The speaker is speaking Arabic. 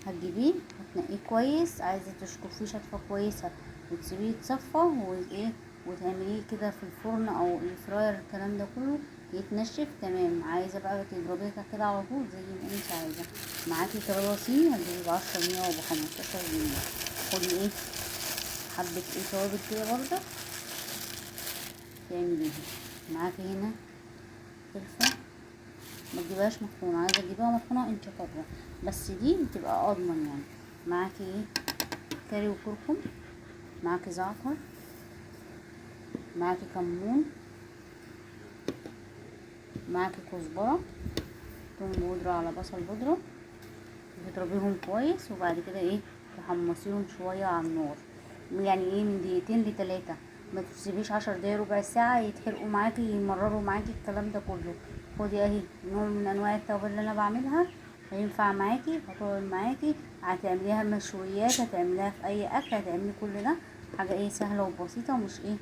هتجيبيه هتنقيه كويس، عايزه تشطفيه شطفه كويسه وتسيبيه يتصفى وايه، وتعمليه كده في الفرن او الفراير الكلام ده كله يتنشف تمام. عايزه بقى تضربيه كده على طول زي ما انت عايزه. معاكي طاسه هتجيبي ب10 جنيه او ب15 جنيه. خدي ايه حبه توابل كده برضه تعمليها. معاكي هنا قرفه، ما تجيبهاش مطحونه، عايزه تجيبيها مطحونه انت حره، بس دي بتبقى اضمن يعني. معاكي ايه كاري وكركم، معاكي زعتر، معاكي كمون، معاكي كزبره، توم بودره على بصل بودره. بتضربيهم كويس وبعد كده ايه تحمصيهم شويه على النار، يعني ايه من دقيقتين ل3. ما تسيبيش 10 دقايق ربع ساعه يتحرقوا معاكي يمرروا معاكي الكلام ده كله. خدي اهي نوع من انواع التوابل اللي انا بعملها، هينفع معاكي، هتقعد معاكي، هتعمليها مشويات، هتعمليها في اي اكل، هتعملي كل ده حاجه ايه سهله وبسيطه، ومش ايه